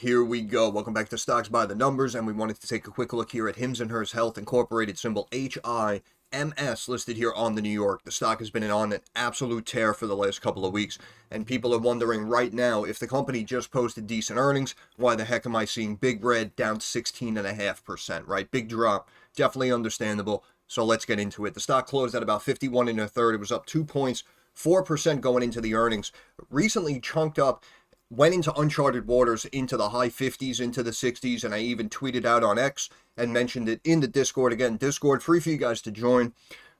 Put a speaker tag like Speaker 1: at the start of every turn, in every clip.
Speaker 1: Here we go. Welcome back to Stocks by the Numbers, and we wanted to take a quick look here at HIMS and Hers Health Incorporated, symbol HIMS, listed here on the New York. The stock has been on an absolute tear for the last couple of weeks, and people are wondering right now, if the company just posted decent earnings, why the heck am I seeing Big Red down 16.5%, right? Big drop, definitely understandable. So let's get into it. The stock closed at about 51 1/3. It was up 2 points, 4% going into the earnings. Recently chunked up, went into uncharted waters, into the high 50s, into the 60s, and I even tweeted out on X and mentioned it in the Discord. Again, Discord, free for you guys to join.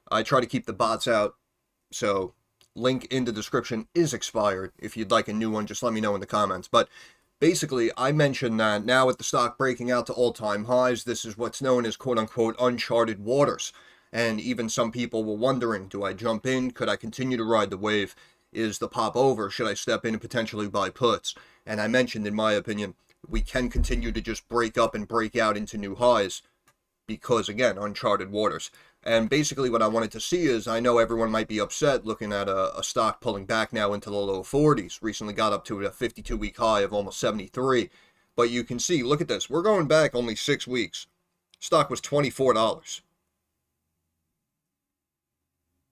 Speaker 1: I try to keep the bots out, so link in the description is expired. If you'd like a new one, just let me know in the comments. But basically, I mentioned that now with the stock breaking out to all-time highs, this is what's known as quote-unquote uncharted waters. And even some people were wondering, do I jump in? Could I continue to ride the wave? Is the pop over? Should I step in and potentially buy puts? And I mentioned, in my opinion, we can continue to just break up and break out into new highs because, again, uncharted waters. And basically what I wanted to see is, I know everyone might be upset looking at a stock pulling back now into the low 40s. Recently got up to a 52-week high of almost 73. But you can see, look at this. We're going back only 6 weeks. Stock was $24.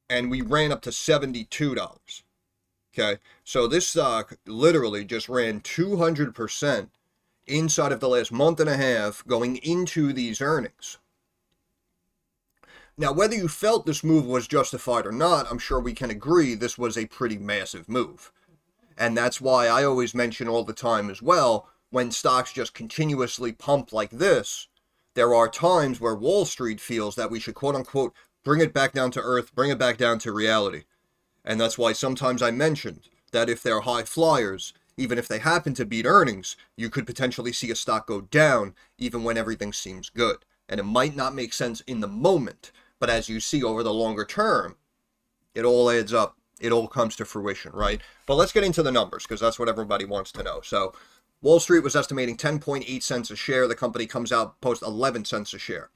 Speaker 1: And we ran up to $72. Okay, so this stock literally just ran 200% inside of the last month and a half going into these earnings. Now, whether you felt this move was justified or not, I'm sure we can agree this was a pretty massive move. And that's why I always mention all the time as well, when stocks just continuously pump like this, there are times where Wall Street feels that we should quote-unquote bring it back down to earth, bring it back down to reality. And that's why sometimes I mentioned that if they're high flyers, even if they happen to beat earnings, you could potentially see a stock go down even when everything seems good. And it might not make sense in the moment, but as you see over the longer term, it all adds up. It all comes to fruition, right? But let's get into the numbers because that's what everybody wants to know. So Wall Street was estimating 10.8 cents a share. The company comes out, post 11 cents a share.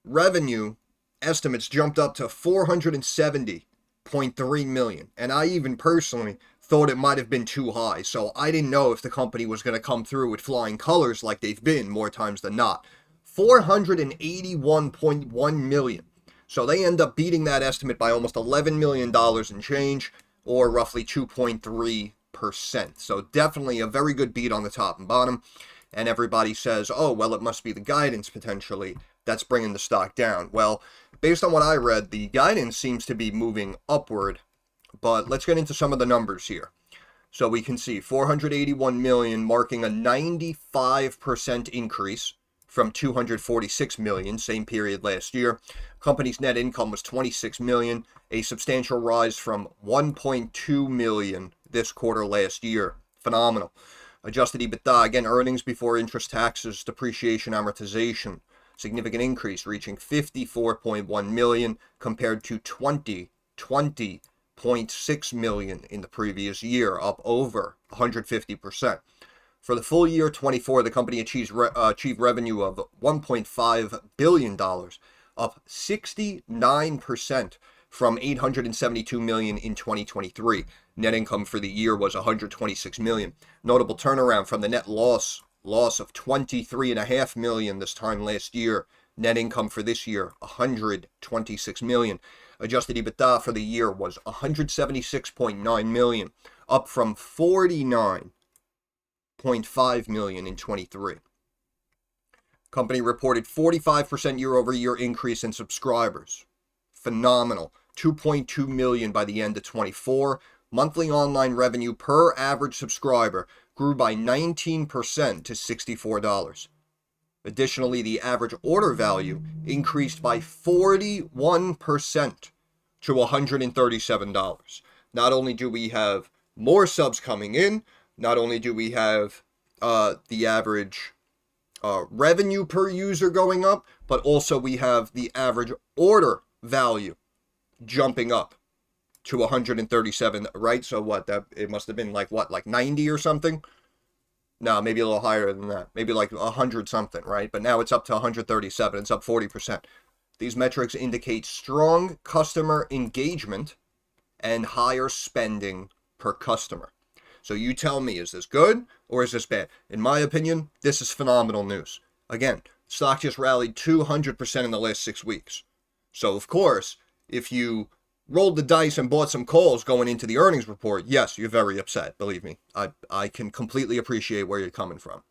Speaker 1: Revenue estimates jumped up to $470.3 million, and I even personally thought it might have been too high, so I didn't know if the company was going to come through with flying colors like they've been more times than not. $481.1 million, so they end up beating that estimate by almost $11 million in change, or roughly 2.3%. So definitely a very good beat on the top and bottom, and everybody says, oh well, it must be the guidance potentially that's bringing the stock down. Well, based on what I read, the guidance seems to be moving upward, but let's get into some of the numbers here. So we can see 481 million marking a 95% increase from 246 million, same period last year. Company's net income was 26 million, a substantial rise from 1.2 million this quarter last year. Phenomenal. Adjusted EBITDA, again, earnings before interest, taxes, depreciation, amortization, significant increase, reaching 54.1 million compared to 20.6 million in the previous year, up over 150%. For the full year 24, the company achieved revenue of $1.5 billion, up 69% from $872 million in 2023. Net income for the year was $126 million. Notable turnaround from the net loss of $23.5 million this time last year. Net income for this year, $126 million. Adjusted EBITDA for the year was $176.9 million, up from $49.5 million in 23. Company reported 45% year-over-year increase in subscribers. Phenomenal. 2.2 million by the end of 24. Monthly online revenue per average subscriber grew by 19% to $64. Additionally, the average order value increased by 41% to $137. Not only do we have more subs coming in, not only do we have the average revenue per user going up, but also we have the average order value jumping up to 137, right? So what, that it must have been like 90 or something? No, maybe a little higher than that. Maybe like 100 something, right? But now it's up to 137. It's up 40%. These metrics indicate strong customer engagement and higher spending per customer. So you tell me, is this good or is this bad? In my opinion, this is phenomenal news. Again, stock just rallied 200% in the last 6 weeks. So, of course, if you rolled the dice and bought some calls going into the earnings report, yes, you're very upset. Believe me, I can completely appreciate where you're coming from.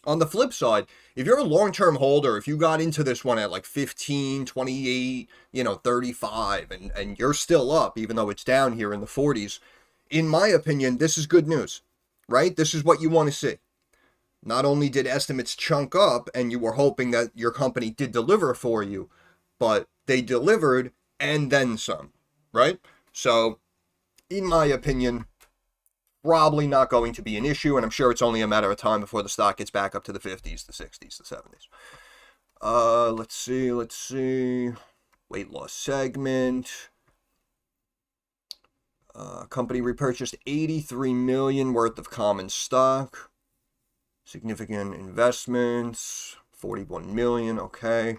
Speaker 1: On the flip side, if you're a long-term holder, if you got into this one at like 15, 28, 35, and you're still up, even though it's down here in the 40s, in my opinion, this is good news, right? This is what you want to see. Not only did estimates chunk up and you were hoping that your company did deliver for you, but they delivered and then some, right? So, in my opinion, probably not going to be an issue, and I'm sure it's only a matter of time before the stock gets back up to the 50s, the 60s, the 70s. Let's see. Weight loss segment. Company repurchased $83 million worth of common stock. Significant investments, $41 million, okay.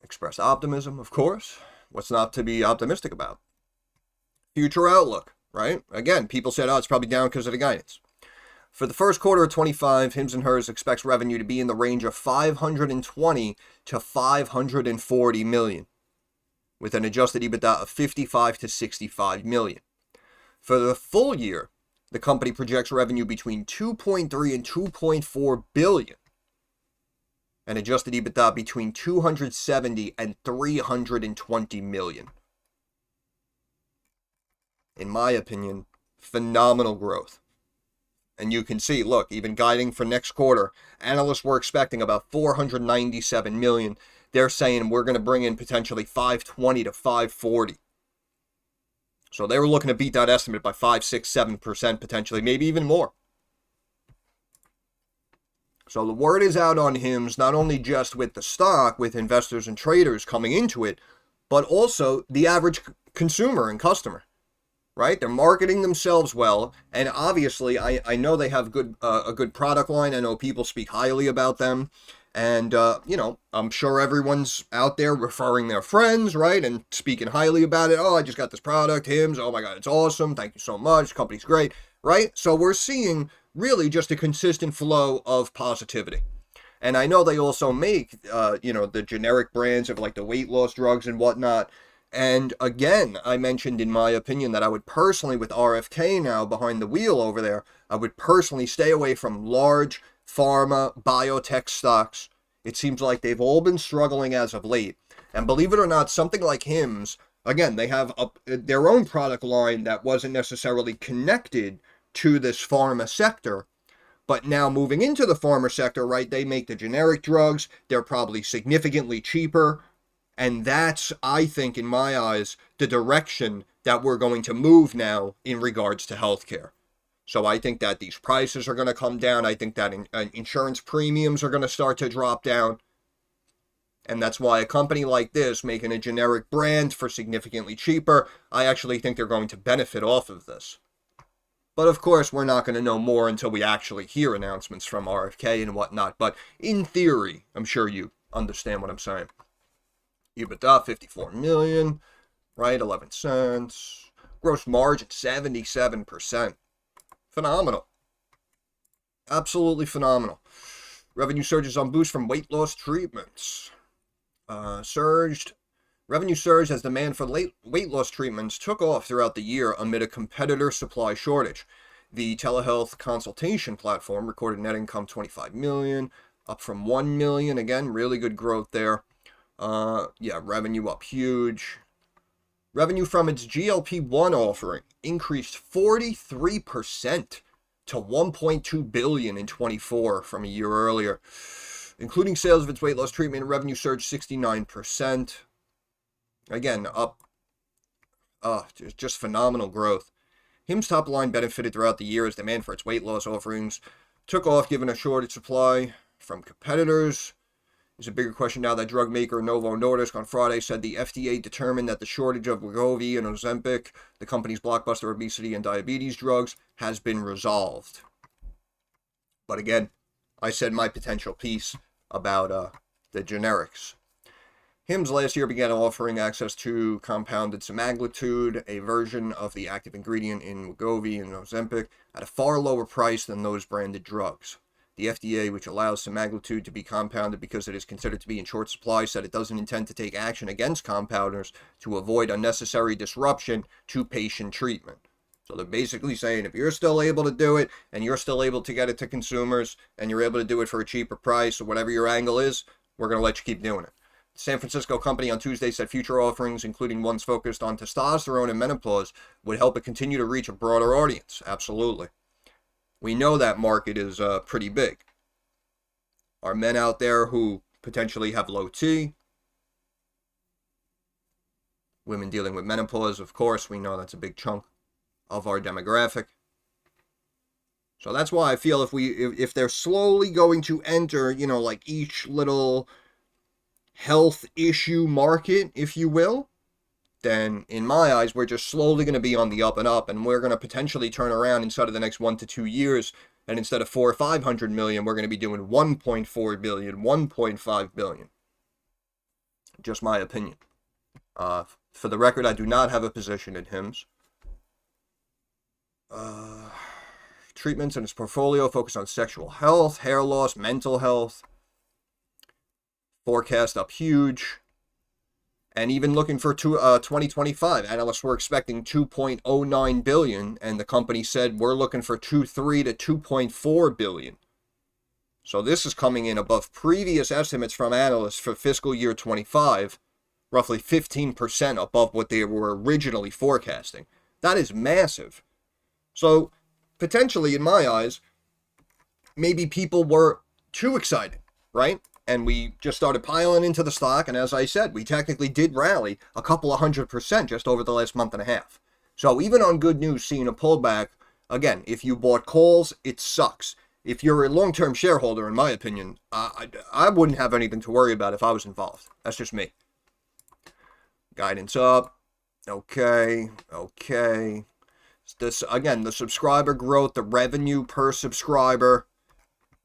Speaker 1: Expressed optimism, of course. What's not to be optimistic about? Future outlook, right? Again, people said, it's probably down because of the guidance. For the first quarter of 25, HIMS and HERS expects revenue to be in the range of $520 to $540 million, with an adjusted EBITDA of $55 to $65 million. For the full year, the company projects revenue between $2.3 and $2.4 billion, and adjusted EBITDA between $270 and $320 million. In my opinion, phenomenal growth. And you can see, look, even guiding for next quarter, analysts were expecting about $497 million. They're saying we're going to bring in potentially $520 to $540. So they were looking to beat that estimate by 5, 6, 7% potentially, maybe even more. So the word is out on HIMS, not only just with the stock, with investors and traders coming into it, but also the average consumer and customer. Right? They're marketing themselves well, and obviously I know they have a good product line. I know people speak highly about them, and I'm sure everyone's out there referring their friends, right, and speaking highly about it. Oh, I just got this product, HIMS. Oh my God, it's awesome. Thank you so much. Company's great, right? So we're seeing really just a consistent flow of positivity. And I know they also make, the generic brands of like the weight loss drugs and whatnot. And again, I mentioned in my opinion that I would personally, with RFK now behind the wheel over there, I would personally stay away from large pharma biotech stocks. It seems like they've all been struggling as of late. And believe it or not, something like HIMS, again, they have their own product line that wasn't necessarily connected to this pharma sector. But now moving into the pharma sector, right, they make the generic drugs. They're probably significantly cheaper. And that's, I think, in my eyes, the direction that we're going to move now in regards to healthcare. So I think that these prices are going to come down. I think that insurance premiums are going to start to drop down. And that's why a company like this, making a generic brand for significantly cheaper, I actually think they're going to benefit off of this. But of course, we're not going to know more until we actually hear announcements from RFK and whatnot. But in theory, I'm sure you understand what I'm saying. EBITDA, $54 million, right? 11 cents. Gross margin, 77%. Phenomenal. Absolutely phenomenal. Revenue surges on boost from weight loss treatments. Revenue surged as demand for weight loss treatments took off throughout the year amid a competitor supply shortage. The telehealth consultation platform recorded net income $25 million, up from $1 million. Again, really good growth there. Revenue up huge. Revenue from its GLP-1 offering increased 43% to $1.2 billion in 24 from a year earlier. Including sales of its weight loss treatment, revenue surged 69%. Again, up. Just phenomenal growth. HIMS top line benefited throughout the year as demand for its weight loss offerings took off given a shortage supply from competitors. It's a bigger question now that drug maker Novo Nordisk on Friday said the FDA determined that the shortage of Wegovy and Ozempic, the company's blockbuster obesity and diabetes drugs, has been resolved. But again, I said my potential piece about the generics. HIMS last year began offering access to compounded semaglutide, a version of the active ingredient in Wegovy and Ozempic, at a far lower price than those branded drugs. The FDA, which allows semaglutide to be compounded because it is considered to be in short supply, said it doesn't intend to take action against compounders to avoid unnecessary disruption to patient treatment. So they're basically saying if you're still able to do it and you're still able to get it to consumers and you're able to do it for a cheaper price or whatever your angle is, we're going to let you keep doing it. San Francisco company on Tuesday said future offerings, including ones focused on testosterone and menopause, would help it continue to reach a broader audience. Absolutely. We know that market is pretty big. Are men out there who potentially have low T? Women dealing with menopause, of course, we know that's a big chunk of our demographic. So that's why I feel if they're slowly going to enter, like each little health issue market, if you will, then in my eyes, we're just slowly going to be on the up and up, and we're going to potentially turn around inside of the next 1 to 2 years, and instead of 400 or 500 million, we're going to be doing 1.4 billion, 1.5 billion. Just my opinion. For the record, I do not have a position in HIMS. Treatments in its portfolio focus on sexual health, hair loss, mental health. Forecast up huge. And even looking for 2025, analysts were expecting 2.09 billion, and the company said we're looking for 2.3 to 2.4 billion. So this is coming in above previous estimates from analysts for fiscal year 25, roughly 15% above what they were originally forecasting. That is massive. So potentially, in my eyes, maybe people were too excited, right? And we just started piling into the stock, and as I said, we technically did rally a couple of 100% just over the last month and a half. So even on good news, seeing a pullback, again, if you bought calls, it sucks. If you're a long-term shareholder, in my opinion, I wouldn't have anything to worry about if I was involved. That's just me. Guidance up. Okay. This, again, the subscriber growth, the revenue per subscriber,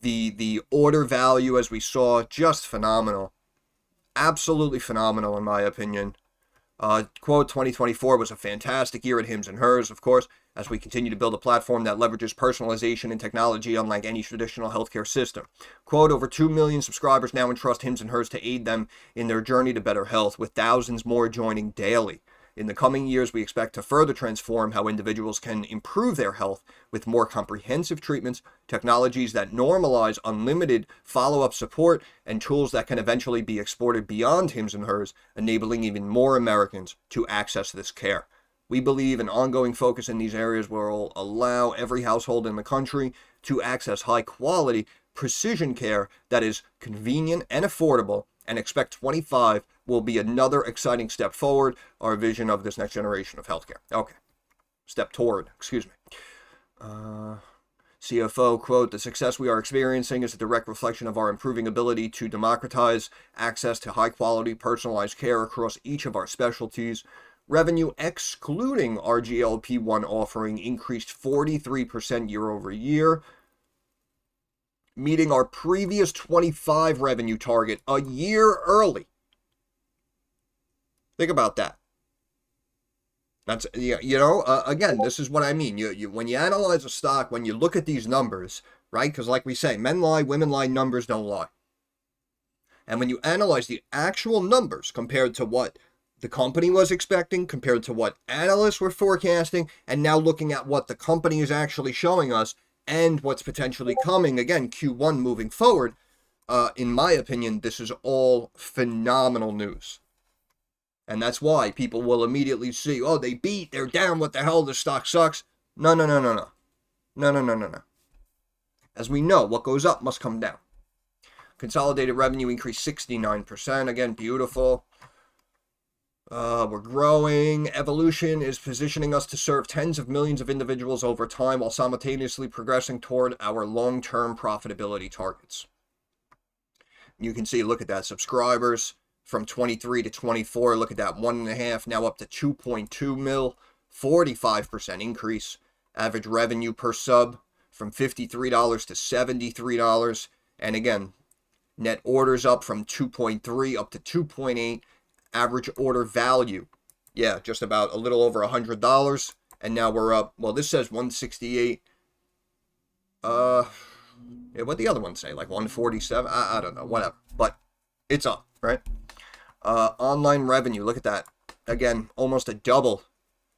Speaker 1: the order value, as we saw, just phenomenal. Absolutely phenomenal, in my opinion. Quote, 2024 was a fantastic year at HIMS and Hers, of course, as we continue to build a platform that leverages personalization and technology unlike any traditional healthcare system. Quote, over 2 million subscribers now entrust HIMS and Hers to aid them in their journey to better health, with thousands more joining daily. In the coming years, we expect to further transform how individuals can improve their health with more comprehensive treatments, technologies that normalize unlimited follow-up support, and tools that can eventually be exported beyond HIMS and Hers, enabling even more Americans to access this care. We believe an ongoing focus in these areas will allow every household in the country to access high-quality, precision care that is convenient and affordable, and expect 25 will be another exciting step forward, our vision of this next generation of healthcare. Okay. Step toward, excuse me. CFO, quote, the success we are experiencing is a direct reflection of our improving ability to democratize access to high-quality, personalized care across each of our specialties. Revenue, excluding our GLP-1 offering, increased 43% year over year, meeting our previous 25 revenue target a year early. Think about that. That's, again, this is what I mean. You when you analyze a stock, when you look at these numbers, right? Because like we say, men lie, women lie, numbers don't lie. And when you analyze the actual numbers compared to what the company was expecting, compared to what analysts were forecasting, and now looking at what the company is actually showing us and what's potentially coming, again, Q1 moving forward, in my opinion, this is all phenomenal news. And that's why people will immediately see, oh, they beat, they're down, what the hell, the stock sucks. No. No. As we know, what goes up must come down. Consolidated revenue increased 69%. Again, beautiful. We're growing. Evolution is positioning us to serve tens of millions of individuals over time while simultaneously progressing toward our long-term profitability targets. You can see, look at that, subscribers from 23 to 24, look at that, 1.5, now up to 2.2 mil, 45% increase. Average revenue per sub from $53 to $73. And again, net orders up from 2.3 up to 2.8, Average order value, yeah, just about a little over $100. And now we're up, well, this says 168. Yeah, what the other one say? Like 147? I don't know, whatever. But it's up, right? Online revenue, look at that. Again, almost a double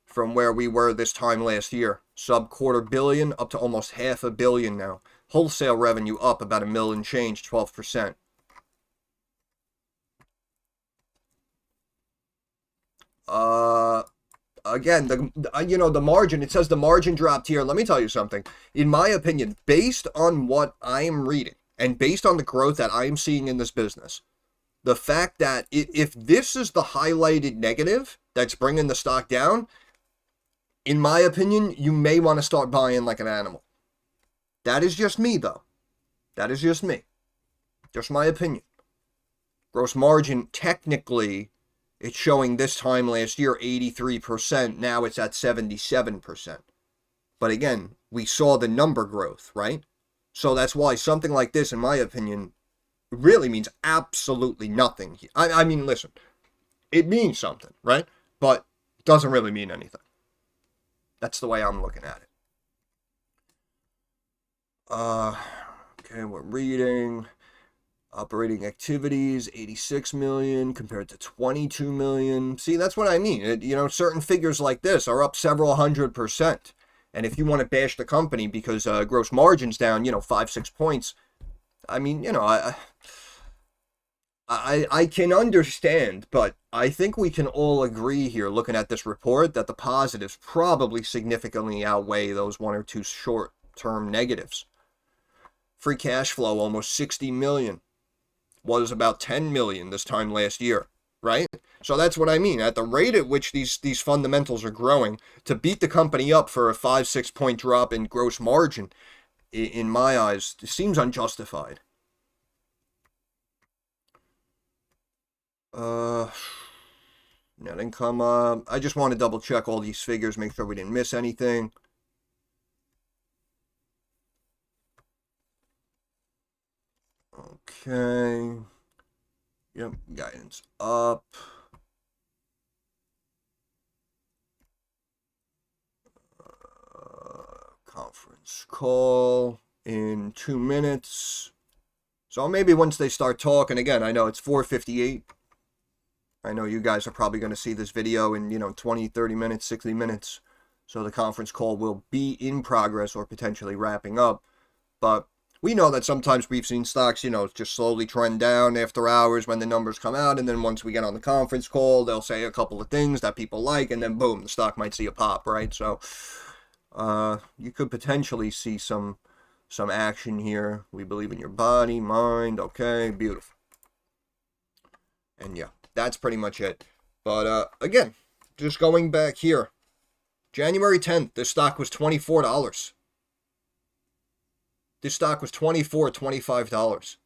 Speaker 1: from where we were this time last year. Sub $250 million up to almost $500 million now. Wholesale revenue up about $1 million change, 12%. Again, the margin, it says the margin dropped here. Let me tell you something. In my opinion, based on what I am reading and based on the growth that I am seeing in this business, the fact that if this is the highlighted negative that's bringing the stock down, in my opinion, you may want to start buying like an animal. That is just me, though. That is just me. Just my opinion. Gross margin, technically, it's showing this time last year 83%. Now it's at 77%. But again, we saw the number growth, right? So that's why something like this, in my opinion, really means absolutely nothing. I mean, listen, it means something, right? But it doesn't really mean anything. That's the way I'm looking at it. Okay, we're reading. Operating activities, 86 million compared to 22 million. See, that's what I mean. Certain figures like this are up several 100%. And if you want to bash the company because gross margin's down, 5-6 points, I mean, I can understand, but I think we can all agree here, looking at this report, that the positives probably significantly outweigh those 1 or 2 short-term negatives. Free cash flow, almost 60 million. Was about 10 million this time last year, right? So that's what I mean. At the rate at which these fundamentals are growing, to beat the company up for a 5-6 point drop in gross margin, in my eyes, it seems unjustified. Net income, I just want to double check all these figures, make sure we didn't miss anything. Okay. Yep, guidance up. Conference call in 2 minutes. So maybe once they start talking, again, I know it's 4:58. I know you guys are probably going to see this video in, 20, 30 minutes, 60 minutes. So the conference call will be in progress or potentially wrapping up. But we know that sometimes we've seen stocks, just slowly trend down after hours when the numbers come out. And then once we get on the conference call, they'll say a couple of things that people like. And then boom, the stock might see a pop, right? So you could potentially see some action here. We believe in your body, mind. Okay, beautiful. And yeah, that's pretty much it. But again, just going back here, January 10th, this stock was $24. This stock was $24, $25.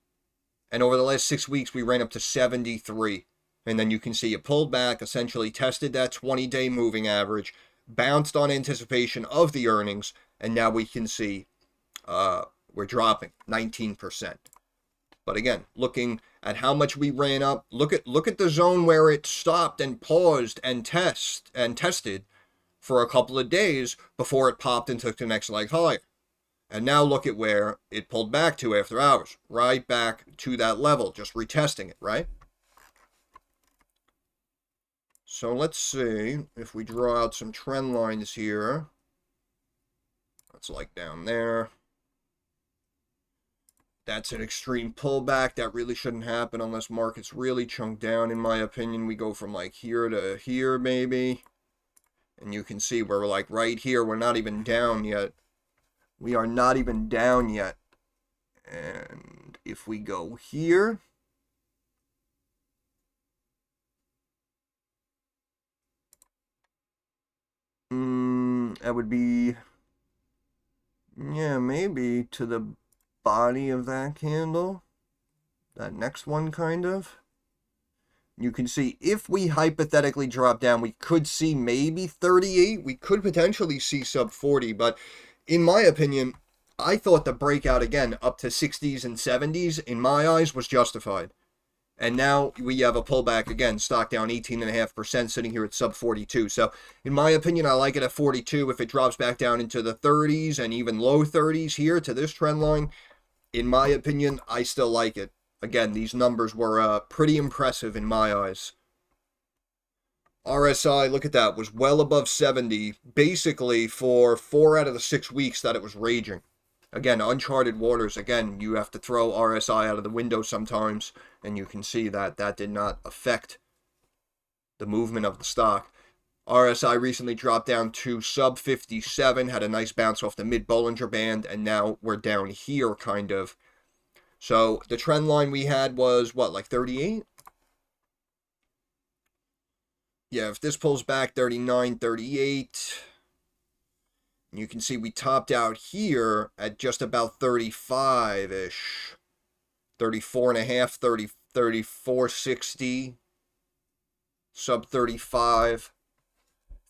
Speaker 1: And over the last 6 weeks, we ran up to 73. And then you can see it pulled back, essentially tested that 20-day moving average, bounced on anticipation of the earnings, and now we can see we're dropping 19%. But again, looking at how much we ran up, look at the zone where it stopped and paused and tested for a couple of days before it popped and took the next leg higher. And now look at where it pulled back to after hours. Right back to that level, just retesting it, right? So let's see if we draw out some trend lines here. That's like down there. That's an extreme pullback. That really shouldn't happen unless markets really chunk down, in my opinion. We go from like here to here, maybe. And you can see where we're like right here. We're not even down yet. We are not even down yet. And if we go here, that would be, yeah, maybe to the body of that candle. That next one, kind of. You can see if we hypothetically drop down, we could see maybe 38. We could potentially see sub 40, but in my opinion, I thought the breakout again up to 60s and 70s, in my eyes, was justified. And now we have a pullback again, stock down 18.5%, sitting here at sub 42. So in my opinion, I like it at 42. If it drops back down into the 30s and even low 30s here to this trend line, in my opinion, I still like it. Again, these numbers were pretty impressive in my eyes. RSI, look at that, was well above 70, basically for 4 out of the 6 weeks that it was raging. Again, uncharted waters. Again, you have to throw RSI out of the window sometimes, and you can see that that did not affect the movement of the stock. RSI recently dropped down to sub 57, had a nice bounce off the mid-Bollinger Band, and now we're down here, kind of. So the trend line we had was, what, like 38? Yeah, if this pulls back 39, 38, you can see we topped out here at just about 35-ish. 34 and a half, 30, 34.60, sub 35.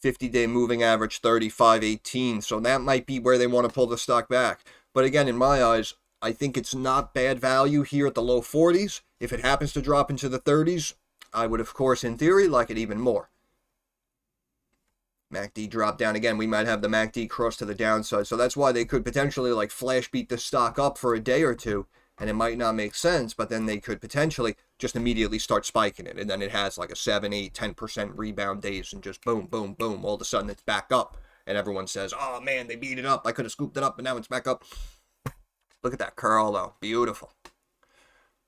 Speaker 1: 50-day moving average 35.18. So that might be where they want to pull the stock back. But again, in my eyes, I think it's not bad value here at the low 40s. If it happens to drop into the 30s, I would, of course, in theory, like it even more. MACD drop down again. We might have the MACD cross to the downside. So that's why they could potentially like flash beat the stock up for a day or two. And it might not make sense, but then they could potentially just immediately start spiking it. And then it has like a 7, 8, 10% rebound days and just boom, boom, boom. All of a sudden it's back up. And everyone says, oh man, they beat it up. I could have scooped it up, but now it's back up. Look at that curl though. Beautiful.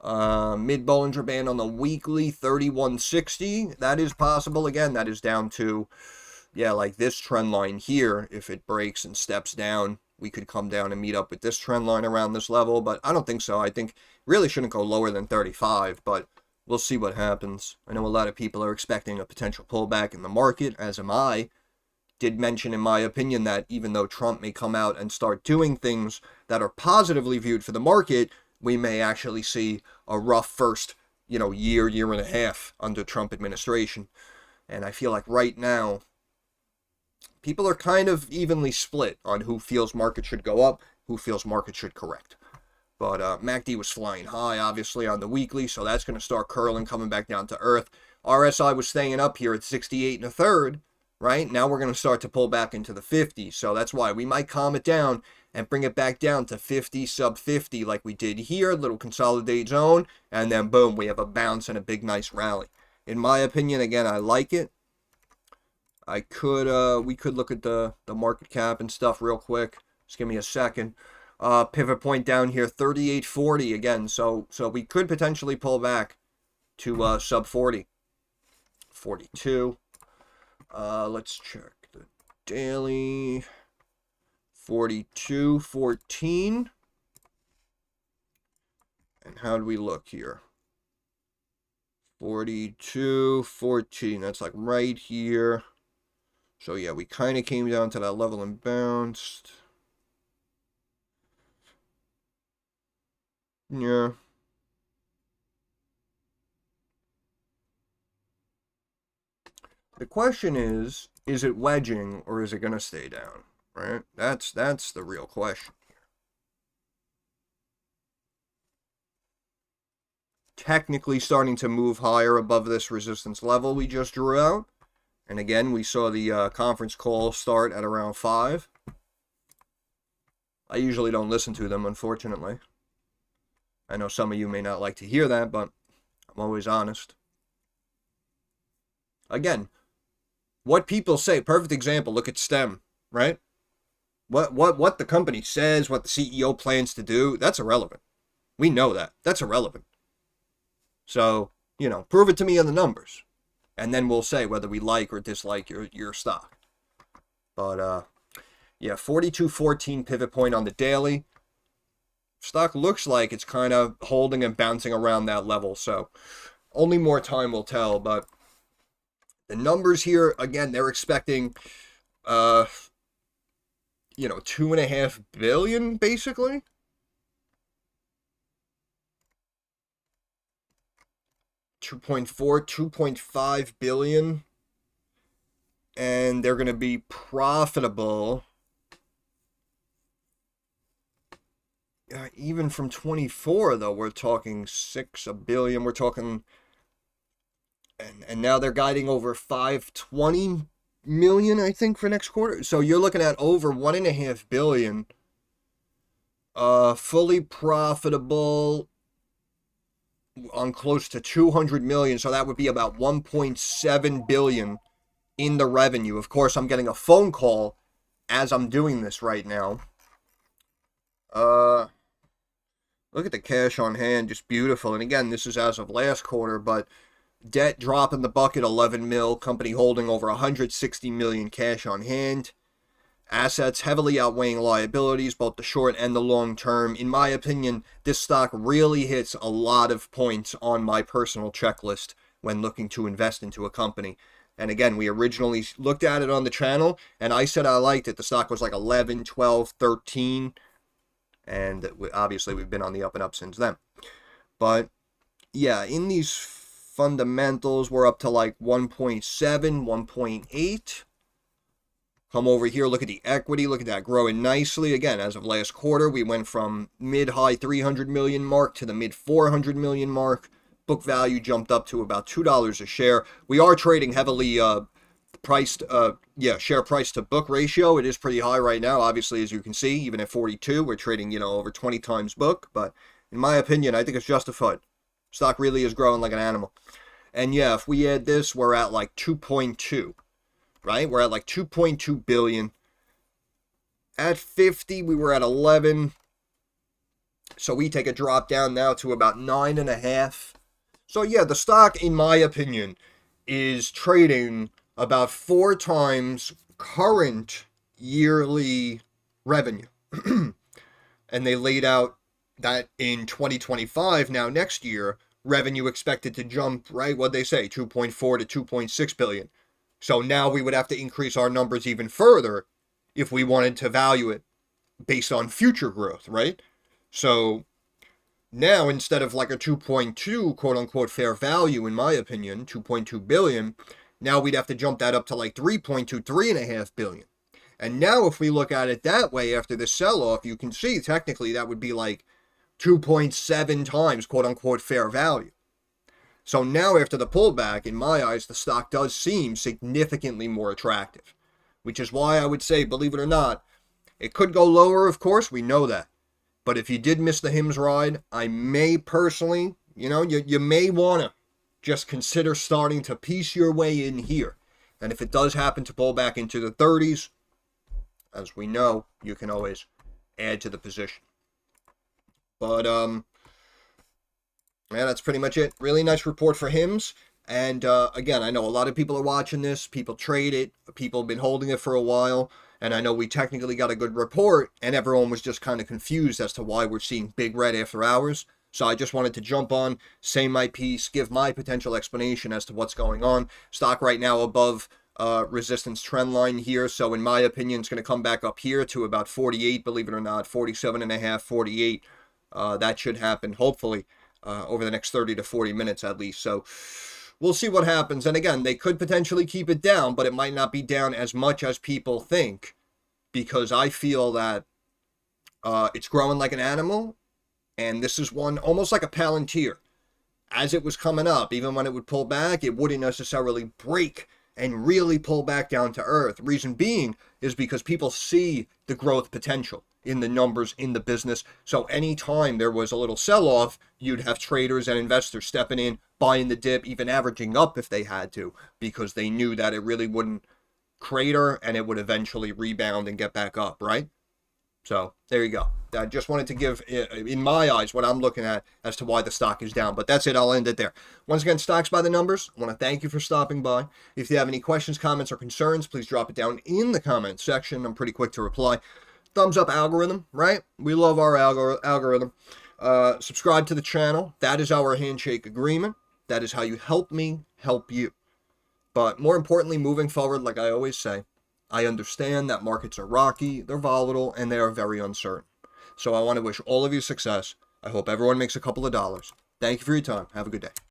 Speaker 1: Mid-Bollinger Band on the weekly, 31.60. That is possible. Again, that is down to, yeah, like this trend line here. If it breaks and steps down, we could come down and meet up with this trend line around this level. But I don't think so. I think really shouldn't go lower than 35, but we'll see what happens. I know a lot of people are expecting a potential pullback in the market, as am I. Did mention in my opinion that even though Trump may come out and start doing things that are positively viewed for the market, we may actually see a rough first, year and a half under Trump administration. And I feel like right now, people are kind of evenly split on who feels market should go up, who feels market should correct. But MACD was flying high, obviously, on the weekly, so that's going to start curling, coming back down to earth. RSI was staying up here at 68 and a third, right? Now we're going to start to pull back into the 50s, so that's why we might calm it down and bring it back down to 50, sub 50 like we did here, little consolidate zone, and then boom, we have a bounce and a big nice rally. In my opinion, again, I like it. We could look at the market cap and stuff real quick. Just give me a second. Pivot point down here, 38.40 again. So we could potentially pull back to sub 40. 42. Let's check the daily. 42.14. And how do we look here? 42.14. That's like right here. So yeah, we kind of came down to that level and bounced. Yeah. The question is it wedging or is it going to stay down, right? That's the real question here. Technically starting to move higher above this resistance level we just drew out. And again, we saw the conference call start at around 5. I usually don't listen to them, unfortunately. I know some of you may not like to hear that, but I'm always honest. Again, what people say, perfect example, look at STEM, right? What the company says, what the CEO plans to do, that's irrelevant. We know that. That's irrelevant. So, prove it to me on the numbers. And then we'll say whether we like or dislike your stock. But, yeah, 42.14 pivot point on the daily. Stock looks like it's kind of holding and bouncing around that level. So, only more time will tell. But the numbers here, again, they're expecting, $2.5 billion, basically. 2.5 billion, and they're going to be profitable. even from 24 though, we're talking a billion. We're talking, and now they're guiding over 520 million, I think, for next quarter. So you're looking at over 1.5 billion. Fully profitable on close to 200 million. So that would be about 1.7 billion in the revenue. Of course, I'm getting a phone call as I'm doing this right now. Look at the cash on hand, just beautiful. And again, this is as of last quarter, but debt drop in the bucket, 11 mil. Company holding over 160 million cash on hand. Assets heavily outweighing liabilities, both the short and the long term. In my opinion, this stock really hits a lot of points on my personal checklist when looking to invest into a company. And again, we originally looked at it on the channel, and I said I liked it. The stock was like 11, 12, 13. And obviously, we've been on the up and up since then. But yeah, in these fundamentals, we're up to like 1.7, 1.8. Come over here, look at the equity, look at that growing nicely. Again, as of last quarter, we went from mid-high 300 million mark to the mid-400 million mark. Book value jumped up to about $2 a share. We are trading heavily priced, share price to book ratio. It is pretty high right now, obviously, as you can see. Even at 42, we're trading, over 20 times book. But in my opinion, I think it's justified. Stock really is growing like an animal. And yeah, if we add this, we're at like 2.2. Right? We're at like 2.2 billion. At 50, we were at 11. So we take a drop down now to about 9.5. So yeah, the stock, in my opinion, is trading about 4 times current yearly revenue. And they laid out that in 2025, now next year, revenue expected to jump, right? What'd they say? 2.4 to 2.6 billion. So now we would have to increase our numbers even further if we wanted to value it based on future growth, right? So now instead of like a 2.2 quote unquote fair value, in my opinion, 2.2 billion, now we'd have to jump that up to like 3.2, 3.5 billion. And now if we look at it that way after this sell-off, you can see technically that would be like 2.7 times quote unquote fair value. So now after the pullback, in my eyes, the stock does seem significantly more attractive, which is why I would say, believe it or not, it could go lower, of course, we know that. But if you did miss the HIMS ride, I may personally, you may want to just consider starting to piece your way in here. And if it does happen to pull back into the 30s, as we know, you can always add to the position. But, yeah, that's pretty much it. Really nice report for HIMS. And again, I know a lot of people are watching this. People trade it. People have been holding it for a while. And I know we technically got a good report. And everyone was just kind of confused as to why we're seeing big red after hours. So I just wanted to jump on, say my piece, give my potential explanation as to what's going on. Stock right now above resistance trend line here. So in my opinion, it's going to come back up here to about 48, believe it or not, 47.5, 48. That should happen, hopefully. Over the next 30 to 40 minutes at least. So we'll see what happens. And again, they could potentially keep it down, but it might not be down as much as people think, because I feel that it's growing like an animal. And this is one almost like a Palantir. As it was coming up, even when it would pull back, it wouldn't necessarily break and really pull back down to earth. Reason being is because people see the growth potential in the numbers in the business. So anytime there was a little sell-off, you'd have traders and investors stepping in, buying the dip, even averaging up if they had to, because they knew that it really wouldn't crater and it would eventually rebound and get back up, right? So there you go. I just wanted to give, in my eyes, what I'm looking at as to why the stock is down. But that's it. I'll end it there. Once again, Stocks by the Numbers. I want to thank you for stopping by. If you have any questions, comments, or concerns, please drop it down in the comments section. I'm pretty quick to reply. Thumbs up algorithm, right? We love our algorithm. Subscribe to the channel. That is our handshake agreement. That is how you help me help you. But more importantly, moving forward, like I always say, I understand that markets are rocky, they're volatile, and they are very uncertain. So I want to wish all of you success. I hope everyone makes a couple of dollars. Thank you for your time. Have a good day.